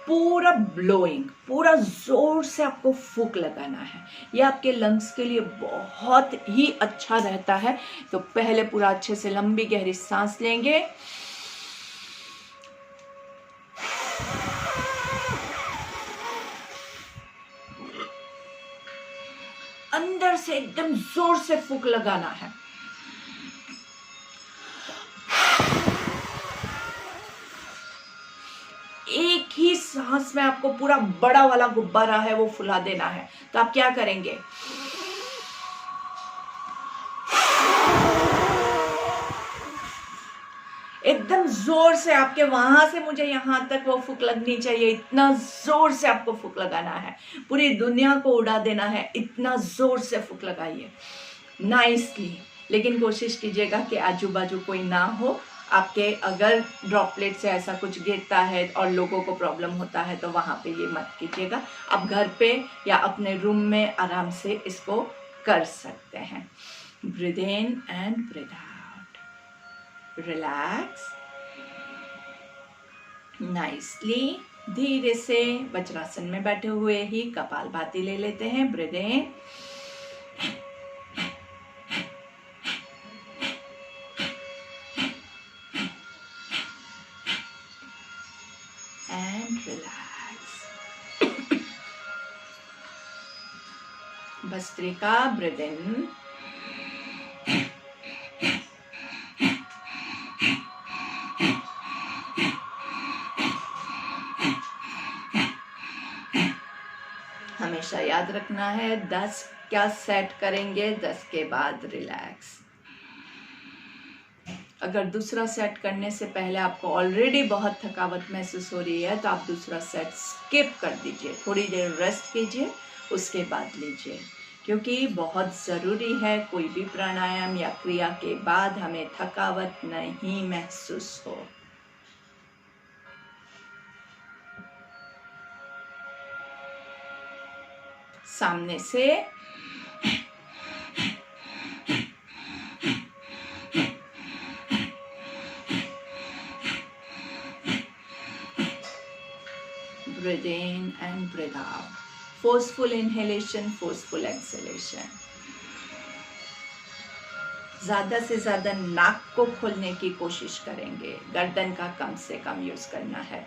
पूरा ब्लोइंग, पूरा जोर से आपको फूंक लगाना है। ये आपके लंग्स के लिए बहुत ही अच्छा रहता है। तो पहले पूरा अच्छे से लंबी गहरी सांस लेंगे, अंदर से एकदम जोर से फूंक लगाना है। एक ही सांस में आपको पूरा बड़ा वाला गुब्बारा है वो फुला देना है। तो आप क्या करेंगे, एकदम जोर से, आपके वहां से मुझे यहां तक वो फूंक लगनी चाहिए, इतना जोर से आपको फूंक लगाना है, पूरी दुनिया को उड़ा देना है, इतना जोर से फूंक लगाइए नाइसली। लेकिन कोशिश कीजिएगा कि आजू बाजू कोई ना हो आपके। अगर ड्रॉपलेट से ऐसा कुछ गिरता है और लोगों को प्रॉब्लम होता है तो वहां पे ये मत कीजिएगा। आप घर पे या अपने रूम में आराम से इसको कर सकते हैं। Breathe in and breathe out, relax nicely. धीरे से वज्रासन में बैठे हुए ही कपालभाति ले लेते हैं। Breathe in and relax. Bhastrika, breathe in हमेशा याद रखना है 10 क्या सेट करेंगे, 10 के बाद रिलैक्स। अगर दूसरा सेट करने से पहले आपको ऑलरेडी बहुत थकावट महसूस हो रही है तो आप दूसरा सेट स्किप कर दीजिए, थोड़ी देर रेस्ट कीजिए, उसके बाद लीजिए। क्योंकि बहुत ज़रूरी है कोई भी प्राणायाम या क्रिया के बाद हमें थकावट नहीं महसूस हो। सामने से breathe in and breathe out. Forceful inhalation, forceful exhalation. ज्यादा से ज्यादा नाक को खोलने की कोशिश करेंगे, गर्दन का कम से कम यूज करना है,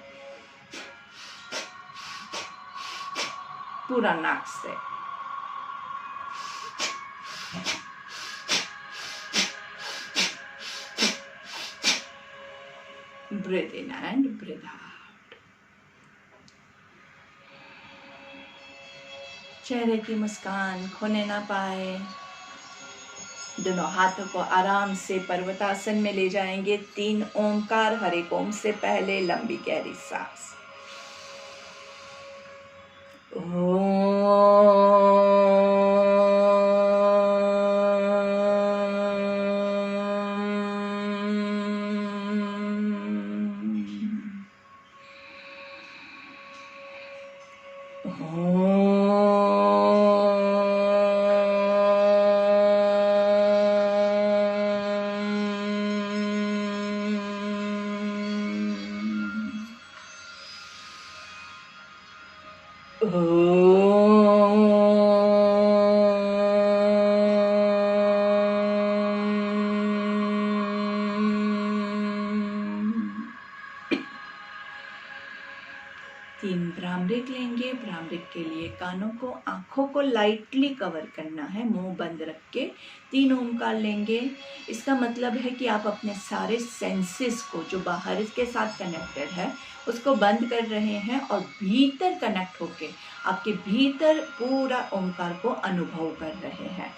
पूरा नाक से। Breathe in and breathe out. चेहरे की मुस्कान खोने ना पाए। दोनों हाथों को आराम से पर्वतासन में ले जाएंगे। 3 ओमकार, हर एक ओम से पहले लंबी गहरी सांस। तीन भ्रामरिक लेंगे। भ्रामरिक के लिए कानों को, आंखों को लाइटली कवर करना है, मुंह बंद रख के 3 ओमकार लेंगे। इसका मतलब है कि आप अपने सारे सेंसेस को जो बाहर के साथ कनेक्टेड है उसको बंद कर रहे हैं और भीतर कनेक्ट होके आपके भीतर पूरा ओमकार को अनुभव कर रहे हैं।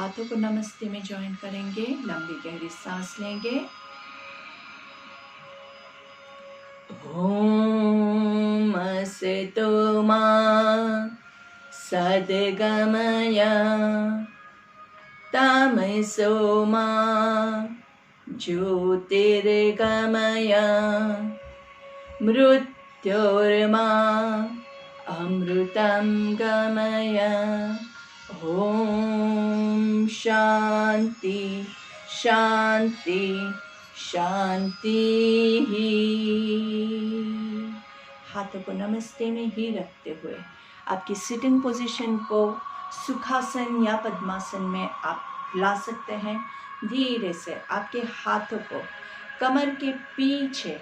हाथों को नमस्ते में ज्वाइन करेंगे, लंबी गहरी सांस लेंगे। ओम असतो मा सद्गमय तमसो मा ज्योतिर्गमय मृत्योर्मा अमृतं गमय। ओम शांति शांति शांति। हाथों को नमस्ते में ही रखते हुए आपकी सिटिंग पोजीशन को सुखासन या पद्मासन में आप ला सकते हैं। धीरे से आपके हाथों को कमर के पीछे,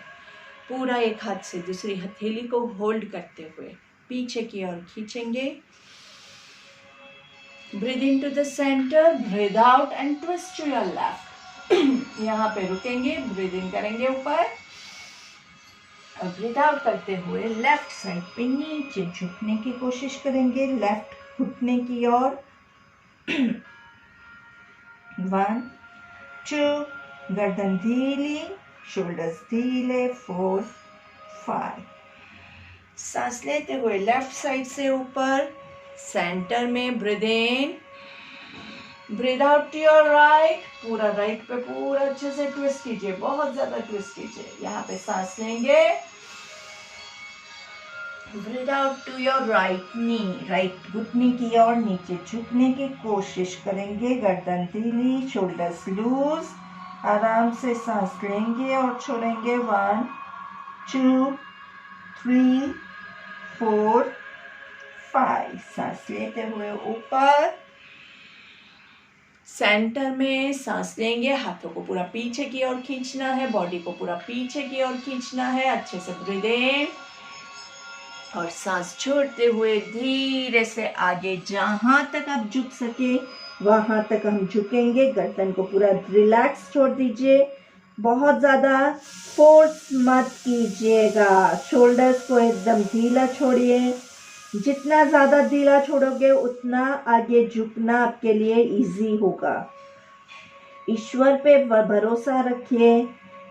पूरा एक हाथ से दूसरी हथेली को होल्ड करते हुए पीछे की ओर खींचेंगे। Breathe in to the centre, breathe out and twist to your left. यहाँ पे रुकेंगे, ब्रीथ इन करेंगे ऊपर और ब्रीथ आउट करते हुए लेफ्ट साइड पे नीचे झुकने की कोशिश करेंगे, लेफ्ट घुटने की ओर। 1 2, गर्दन ढीली, शोल्डर्स ढीले। 4 5। सांस लेते हुए लेफ्ट साइड से ऊपर सेंटर में breathe in, breathe out to your right. पूरा राइट पे पूरा अच्छे से ट्विस्ट कीजिए, बहुत ज्यादा ट्विस्ट कीजिए। यहाँ पे सांस लेंगे, breathe out to your right knee, right घुटने की ओर नीचे झुकने की कोशिश करेंगे। गर्दन ढीली, शोल्डर्स लूज। आराम से सांस लेंगे और छोड़ेंगे। 1 2 3 4 5। सांस लेते हुए ऊपर सेंटर में सांस लेंगे। हाथों को पूरा पीछे की ओर खींचना है, बॉडी को पूरा पीछे की ओर खींचना है। अच्छे से ब्रीथ इन और सांस छोड़ते हुए धीरे से आगे, जहां तक आप झुक सके वहां तक हम झुकेंगे। गर्दन को पूरा रिलैक्स छोड़ दीजिए, बहुत ज्यादा फोर्स मत कीजिएगा। शोल्डर्स को एकदम ढीला छोड़िए। जितना ज्यादा ढीला छोड़ोगे उतना आगे झुकना आपके लिए इजी होगा। ईश्वर पे भरोसा रखिए,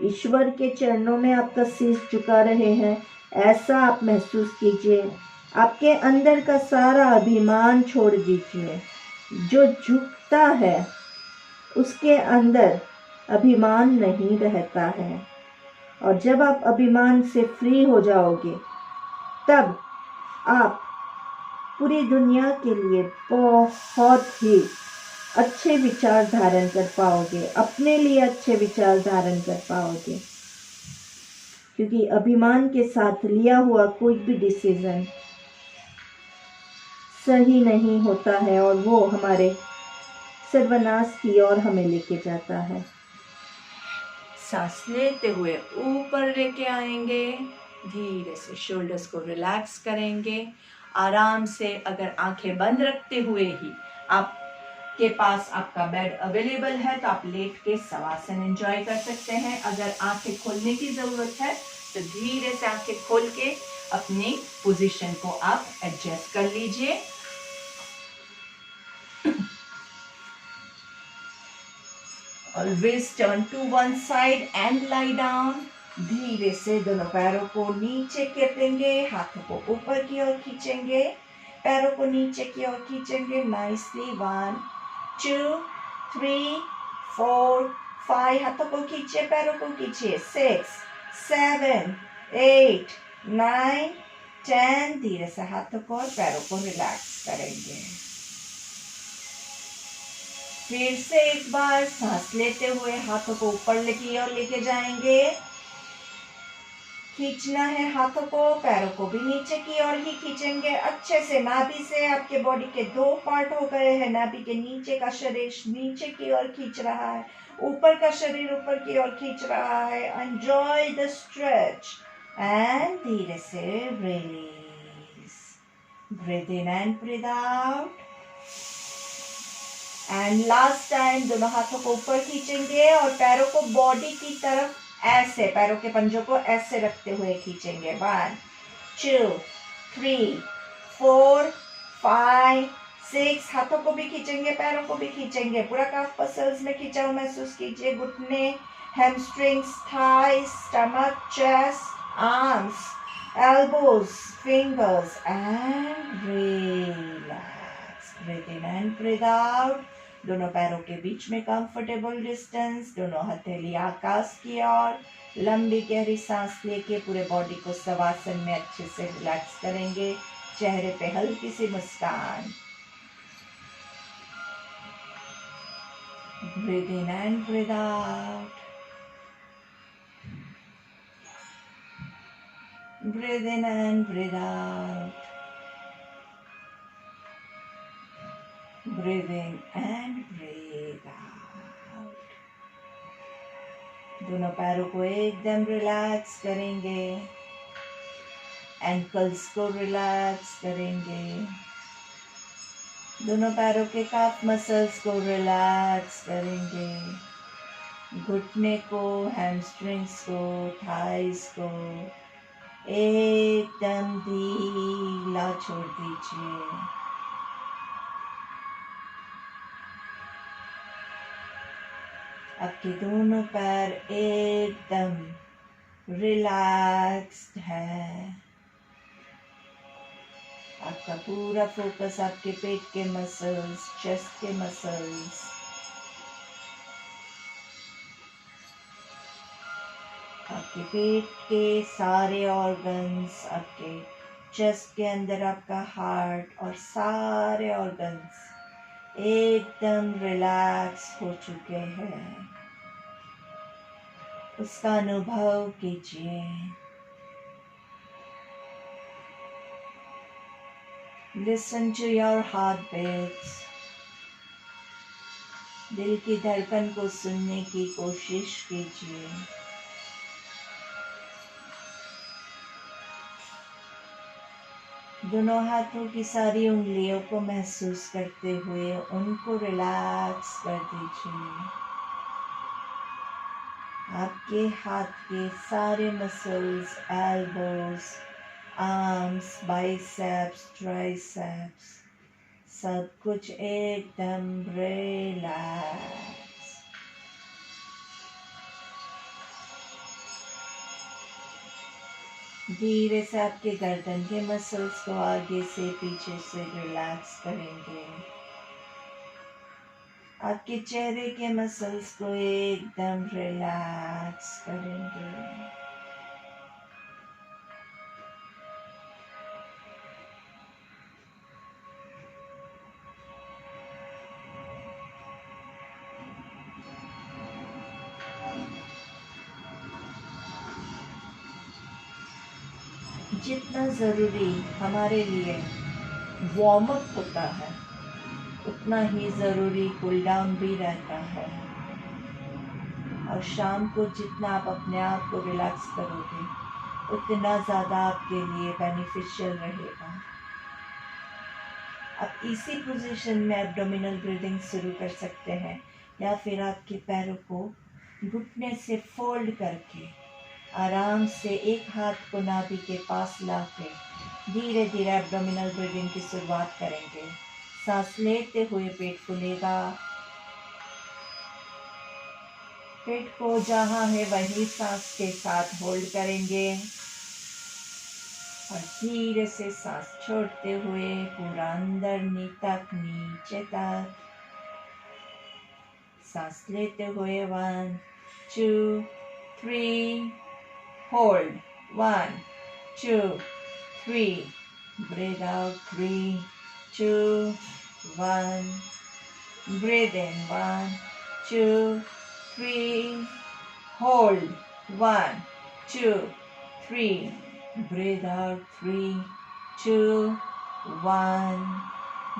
ईश्वर के चरणों में आपका शीश झुका रहे हैं, ऐसा आप महसूस कीजिए। आपके अंदर का सारा अभिमान छोड़ दीजिए। जो झुकता है उसके अंदर अभिमान नहीं रहता है, और जब आप अभिमान से फ्री हो जाओगे तब आप पूरी दुनिया के लिए बहुत ही अच्छे विचार धारण कर पाओगे, अपने लिए अच्छे विचार धारण कर पाओगे। क्योंकि अभिमान के साथ लिया हुआ कोई भी डिसीजन सही नहीं होता है और वो हमारे सर्वनाश की ओर हमें लेके जाता है। सांस लेते हुए ऊपर लेके आएंगे, धीरे से शोल्डर्स को रिलैक्स करेंगे। आराम से, अगर आंखें बंद रखते हुए ही आपके पास आपका बेड अवेलेबल है तो आप लेट के शवासन एंजॉय कर सकते हैं। अगर आंखें खोलने की जरूरत है तो धीरे से आंखें खोल के अपनी पोजीशन को आप एडजस्ट कर लीजिए। Always turn to one side and lie down. धीरे से दोनों पैरों को नीचे करेंगे, हाथों को ऊपर की ओर खींचेंगे, पैरों को नीचे की ओर खींचेंगे। नाइसली 1 2 3 4 5। हाथों को खींचिए, पैरों को खींचिए। 6 7 8 9 10। धीरे से हाथों को और पैरों को रिलैक्स करेंगे। फिर से एक बार सांस लेते हुए हाथों को ऊपर की ओर लेके जाएंगे। खींचना है हाथों को, पैरों को भी नीचे की ओर ही खींचेंगे अच्छे से। नाभि से आपके बॉडी के 2 पार्ट हो गए हैं। नाभि के नीचे का शरीर नीचे की ओर खींच रहा है, ऊपर का शरीर ऊपर की ओर खींच रहा है। एंजॉय द स्ट्रेच एंड धीरे से release. Breathe in and breathe out. And last time दोनों हाथों को ऊपर खींचेंगे और पैरों को बॉडी की तरफ ऐसे, पैरों के पंजों को ऐसे रखते हुए खींचेंगे। 1 2 3 4 5 6 हाथों को भी खींचेंगे, पैरों को भी खींचेंगे, पूरा काफ मसल्स में खिंचाव महसूस कीजिए, घुटने, hamstrings, thighs, stomach, chest, arms, elbows, fingers, and relax. Breathe in and breathe out. दोनों पैरों के बीच में कंफर्टेबल डिस्टेंस, दोनों हथेली आकाश की ओर, लंबी गहरी सांस लेके पूरे बॉडी को शवासन में अच्छे से रिलैक्स करेंगे, चेहरे पे हल्की सी मुस्कान. Breathe in and breathe out. Breathe in and breathe out. Breathe in and breathe out. दोनों पैरों को एकदम रिलैक्स करेंगे, एंकल्स को रिलैक्स करेंगे, दोनों पैरों के काफ मसल्स को रिलैक्स करेंगे, घुटने को, हैमस्ट्रिंग्स को, थाइस को एकदम ढीला छोड़ दीजिए. आपके दोनों पैर एकदम रिलैक्स्ड है. आपका पूरा फोकस आपके पेट के मसल्स, चेस्ट के मसल्स, आपके पेट के सारे ऑर्गन्स, आपके चेस्ट के अंदर आपका हार्ट और सारे ऑर्गन्स एकदम रिलैक्स हो चुके हैं. उसका अनुभव कीजिए. Listen to your heartbeats. दिल की धड़कन को सुनने की कोशिश कीजिए. दोनों हाथों की सारी उंगलियों को महसूस करते हुए उनको रिलैक्स कर दीजिए. आपके हाथ के सारे muscles, elbows, arms, biceps, triceps, सब कुछ एकदम रिलैक्स. धीरे से आपके गर्दन के मसल्स को आगे से पीछे से रिलैक्स करेंगे. आपके चेहरे के मसल्स को एकदम रिलैक्स करेंगे. जितना ज़रूरी हमारे लिए वार्म अप होता है, उतना ही ज़रूरी कूल डाउन भी रहता है. और शाम को जितना आप अपने आप को रिलैक्स करोगे, उतना ज़्यादा आपके लिए बेनिफिशियल रहेगा. आप इसी पोजीशन में एब्डोमिनल ब्रीदिंग शुरू कर सकते हैं, या फिर आपके पैरों को घुटने से फोल्ड करके आराम से एक हाथ को नाभि के पास लाके धीरे धीरे एब्डोमिनल ब्रीदिंग की शुरुआत करेंगे. सांस लेते हुए पेट फूलेगा. पेट को जहाँ है वही सांस के साथ होल्ड करेंगे और धीरे से सांस छोड़ते हुए पूरा अंदर तक, नीचे तक सांस लेते हुए 1 2 3 hold 1 2 3 breathe out 3 2 1 breathe in 1 2 3 hold 1 2 3 breathe out 3 2 1.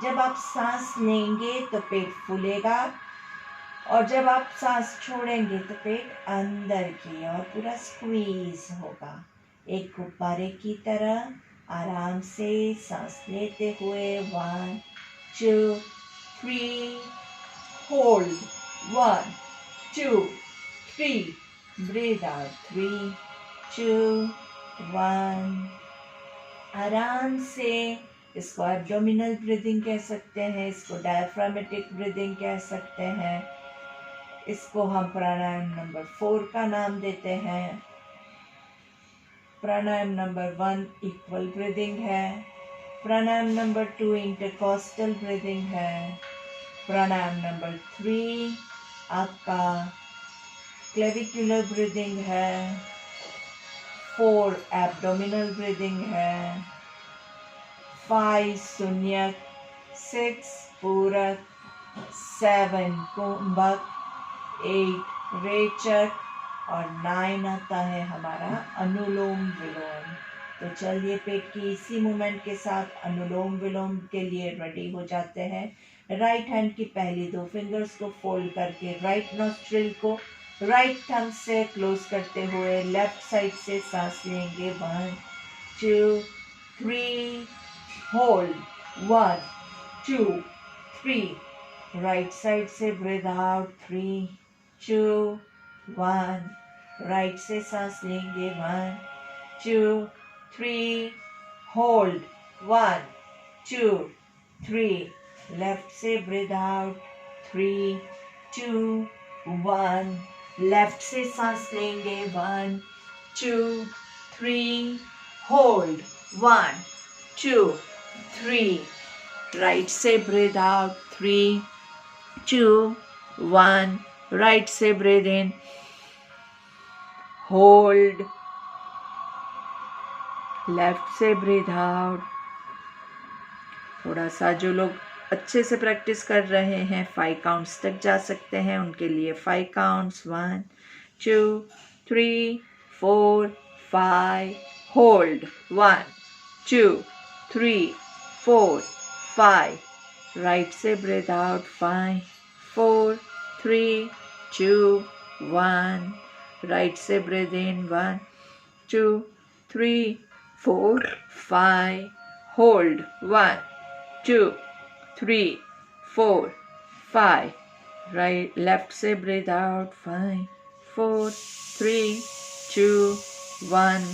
जब आप सांस लेंगे तो पेट फूलेगा और जब आप सांस छोड़ेंगे तो पेट अंदर की ओर पूरा स्क्वीज होगा. एक गुब्बारे की तरह आराम से सांस लेते हुए 1 2 3 होल्ड 1 2 3 ब्रीथ आउट 3 2 1. आराम से इसको एब्डोमिनल ब्रीदिंग कह सकते हैं, इसको डायफ्रामेटिक ब्रीदिंग कह सकते हैं, इसको हम प्राणायाम नंबर 4 का नाम देते हैं। प्राणायाम नंबर 1 इक्वल ब्रीदिंग है, प्राणायाम नंबर 2 इंटरकॉस्टल ब्रीदिंग है, प्राणायाम नंबर 3 आपका क्लेविकुलर ब्रीदिंग है, 4 एब्डोमिनल ब्रीदिंग है, 5 शून्यक, 6 पूरक, 7 कुंभक, 8 रेचक और 9 आता है हमारा अनुलोम विलोम। तो चलिए पेट की इसी मूवमेंट के साथ अनुलोम विलोम के लिए रेडी हो जाते हैं। राइट हैंड की पहली 2 फिंगर्स को फोल्ड करके राइट नॉस्ट्रिल को राइट थंब से क्लोज करते हुए लेफ्ट साइड से सांस लेंगे। 1 2 3 होल्ड, 1 2 3 राइट साइड से ब्रीथ आउट, 3 2 1 राइट से सांस लेंगे। 1 2 3 होल्ड, 1 2 3 लेफ्ट से ब्रीथ आउट, 3 2 1 लेफ्ट से सांस लेंगे। 1 2 3 होल्ड, 1 2 3 राइट से ब्रीथ आउट, 3 2 1 राइट से ब्रीथ इन, होल्ड, लेफ्ट से ब्रीथ आउट। थोड़ा सा जो लोग अच्छे से प्रैक्टिस कर रहे हैं 5 काउंट्स तक जा सकते हैं, उनके लिए 5 काउंट्स, 1 2 3 4 5 होल्ड, 1 2 3 4 5 राइट से ब्रीथ आउट, 5 4 3 2 1 राइट से ब्रीथ इन, 1 2 3 4 5 होल्ड, 1 2 3 4 5 राइट लेफ्ट से ब्रीथ आउट, 5 4 3 2 1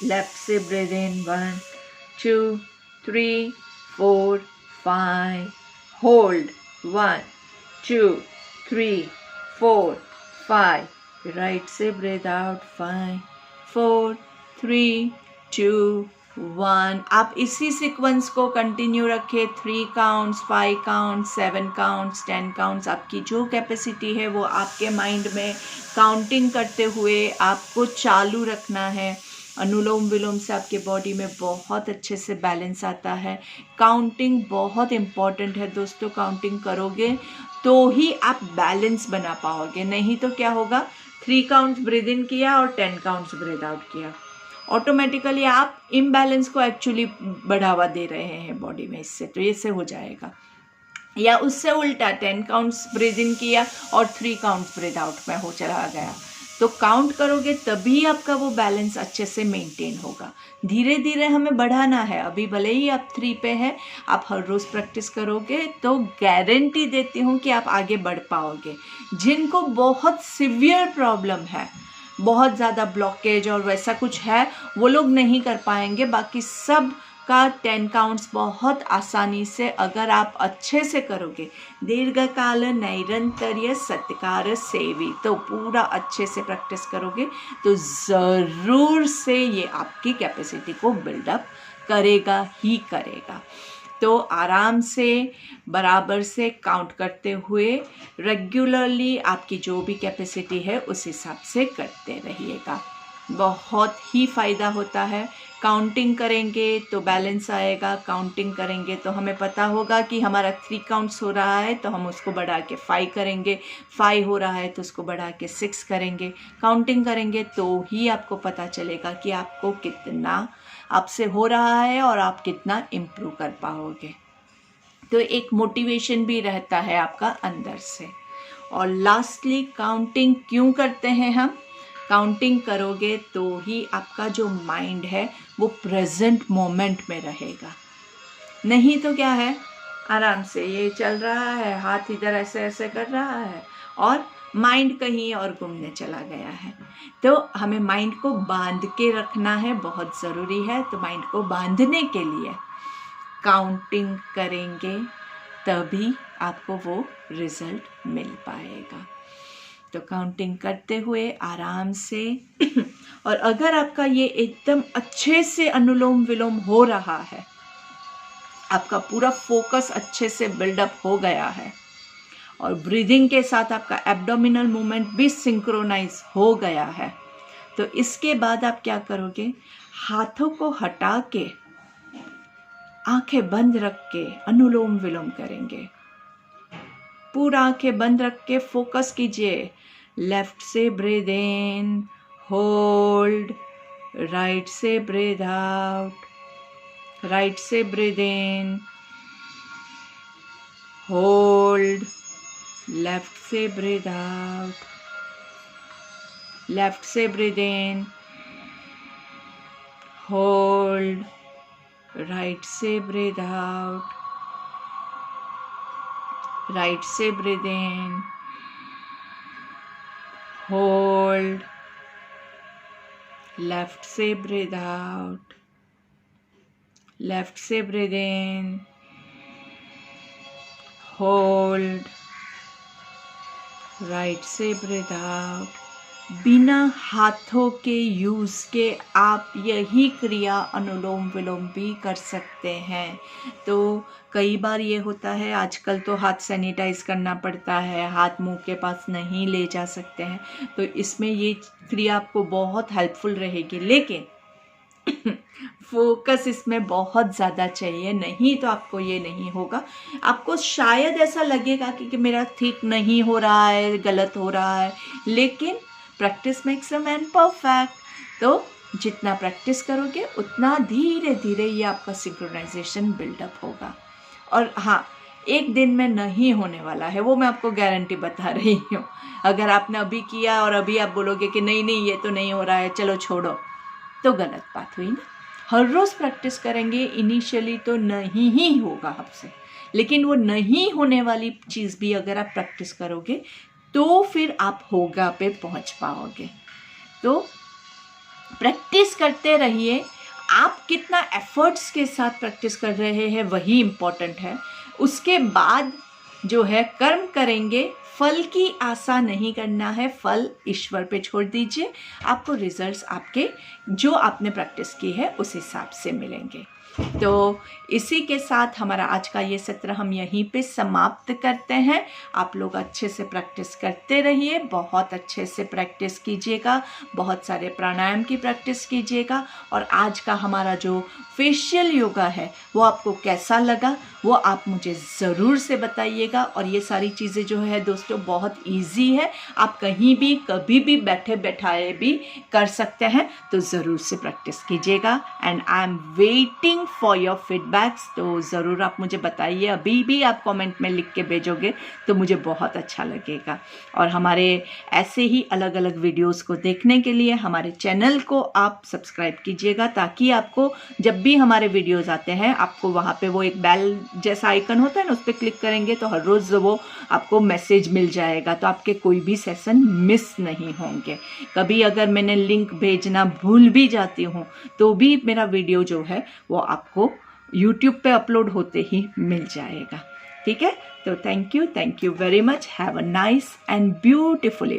लेफ्ट से ब्रीथ इन, 1 2 3 4 5 होल्ड, 1 2 3 4 5 राइट से ब्रीथ आउट, 5 4 3 2 1। आप इसी सीक्वेंस को कंटिन्यू रखें, 3 काउंट्स, 5 काउंट्स, 7 काउंट्स, 10 काउंट्स। आपकी जो कैपेसिटी है वो आपके माइंड में काउंटिंग करते हुए आपको चालू रखना है। अनुलोम विलोम से आपके बॉडी में बहुत अच्छे से बैलेंस आता है। काउंटिंग बहुत इम्पॉर्टेंट है दोस्तों, काउंटिंग करोगे तो ही आप बैलेंस बना पाओगे, नहीं तो क्या होगा, 3 काउंट्स ब्रीद इन किया और 10 काउंट्स ब्रीद आउट किया, ऑटोमेटिकली आप इम्बैलेंस को एक्चुअली बढ़ावा दे रहे हैं बॉडी में, इससे तो इससे हो जाएगा। या उससे उल्टा 10 काउंट्स ब्रीद इन किया और 3 काउंट्स ब्रीद आउट में हो चला गया, तो काउंट करोगे तभी आपका वो बैलेंस अच्छे से मेंटेन होगा। धीरे धीरे हमें बढ़ाना है, अभी भले ही आप 3 पे है, आप हर रोज़ प्रैक्टिस करोगे तो गारंटी देती हूँ कि आप आगे बढ़ पाओगे। जिनको बहुत सिवियर प्रॉब्लम है, बहुत ज़्यादा ब्लॉकेज और वैसा कुछ है, वो लोग नहीं कर पाएंगे। बाकी सब का 10 काउंट्स बहुत आसानी से अगर आप अच्छे से करोगे, दीर्घकाल नैरंतर्य सत्कार सेवी, तो पूरा अच्छे से प्रैक्टिस करोगे तो ज़रूर से ये आपकी कैपेसिटी को बिल्डअप करेगा ही करेगा। तो आराम से बराबर से काउंट करते हुए रेगुलरली आपकी जो भी कैपेसिटी है उस हिसाब से करते रहिएगा, बहुत ही फ़ायदा होता है। काउंटिंग करेंगे तो बैलेंस आएगा, काउंटिंग करेंगे तो हमें पता होगा कि हमारा 3 काउंट्स हो रहा है तो हम उसको बढ़ा के 5 करेंगे, 5 हो रहा है तो उसको बढ़ा के 6 करेंगे। काउंटिंग करेंगे तो ही आपको पता चलेगा कि आपको कितना आपसे हो रहा है और आप कितना इम्प्रूव कर पाओगे। तो एक मोटिवेशन भी रहता है आपका अंदर से। और लास्टली काउंटिंग क्यों करते हैं हम? काउंटिंग करोगे तो ही आपका जो माइंड है वो प्रेजेंट मोमेंट में रहेगा, नहीं तो क्या है, आराम से ये चल रहा है, हाथ इधर ऐसे ऐसे कर रहा है और माइंड कहीं और घूमने चला गया है। तो हमें माइंड को बांध के रखना है, बहुत ज़रूरी है। तो माइंड को बांधने के लिए काउंटिंग करेंगे तभी आपको वो रिजल्ट मिल पाएगा। तो काउंटिंग करते हुए आराम से और अगर आपका ये एकदम अच्छे से अनुलोम विलोम हो रहा है, आपका पूरा फोकस अच्छे से बिल्डअप हो गया है और ब्रीदिंग के साथ आपका एब्डोमिनल मूवमेंट भी सिंक्रोनाइज हो गया है, तो इसके बाद आप क्या करोगे, हाथों को हटा के आंखें बंद रख के अनुलोम विलोम करेंगे। पूरा आंखें बंद रख के फोकस कीजिए। लेफ्ट से ब्रीद इन, होल्ड, राइट से ब्रीद आउट, राइट से ब्रीद इन, होल्ड, लेफ्ट से ब्रीद आउट, लेफ्ट से ब्रीद इन, होल्ड, राइट से ब्रीद आउट, राइट से ब्रीद इन, होल्ड, लेफ्ट से ब्रीद आउट, लेफ्ट से ब्रीद इन, होल्ड, राइट से breathe out. बिना हाथों के यूज़ के आप यही क्रिया अनुलोम विलोम भी कर सकते हैं। तो कई बार ये होता है, आजकल तो हाथ सैनिटाइज करना पड़ता है, हाथ मुंह के पास नहीं ले जा सकते हैं, तो इसमें ये क्रिया आपको बहुत हेल्पफुल रहेगी, लेकिन फोकस इसमें बहुत ज़्यादा चाहिए, नहीं तो आपको ये नहीं होगा। आपको शायद ऐसा लगेगा कि मेरा ठीक नहीं हो रहा है, गलत हो रहा है, लेकिन practice makes a man perfect. तो जितना प्रैक्टिस करोगे उतना धीरे धीरे ये आपका सिंक्रोनाइजेशन बिल्डअप होगा। और हाँ, एक दिन में नहीं होने वाला है, वो मैं आपको गारंटी बता रही हूँ। अगर आपने अभी किया और अभी आप बोलोगे कि नहीं नहीं ये तो नहीं हो रहा है, चलो छोड़ो, तो गलत बात हुई ना। हर रोज़ प्रैक्टिस करेंगे, इनिशियली तो नहीं ही होगा आपसे, लेकिन वो नहीं होने वाली चीज़ भी अगर आप प्रैक्टिस करोगे तो फिर आप होगा पे पहुंच पाओगे। तो प्रैक्टिस करते रहिए। आप कितना एफर्ट्स के साथ प्रैक्टिस कर रहे हैं वही इम्पोर्टेंट है। उसके बाद जो है कर्म करेंगे, फल की आशा नहीं करना है, फल ईश्वर पे छोड़ दीजिए। आपको रिजल्ट्स आपके जो आपने प्रैक्टिस की है उस हिसाब से मिलेंगे। तो इसी के साथ हमारा आज का ये सत्र हम यहीं पे समाप्त करते हैं। आप लोग अच्छे से प्रैक्टिस करते रहिए, बहुत अच्छे से प्रैक्टिस कीजिएगा, बहुत सारे प्राणायाम की प्रैक्टिस कीजिएगा। और आज का हमारा जो फेशियल योगा है वो आपको कैसा लगा वो आप मुझे ज़रूर से बताइएगा। और ये सारी चीज़ें जो है दोस्तों बहुत इजी है, आप कहीं भी कभी भी बैठे बैठाए भी कर सकते हैं। तो ज़रूर से प्रैक्टिस कीजिएगा and I am waiting for your feedbacks. तो ज़रूर आप मुझे बताइए, अभी भी आप कमेंट में लिख के भेजोगे तो मुझे बहुत अच्छा लगेगा। और हमारे ऐसे ही अलग अलग वीडियोस को देखने के लिए हमारे चैनल को आप सब्सक्राइब कीजिएगा, ताकि आपको जब भी हमारे वीडियोस आते हैं आपको वहाँ पे वो एक बेल जैसा आइकन होता है ना, उस पर क्लिक करेंगे तो हर रोज़ वो आपको मैसेज मिल जाएगा, तो आपके कोई भी सेशन मिस नहीं होंगे। कभी अगर मैंने लिंक भेजना भूल भी जाती हूँ तो भी मेरा वीडियो जो है वो आपको YouTube पे अपलोड होते ही मिल जाएगा। ठीक है, तो thank you very much. Have a nice and beautiful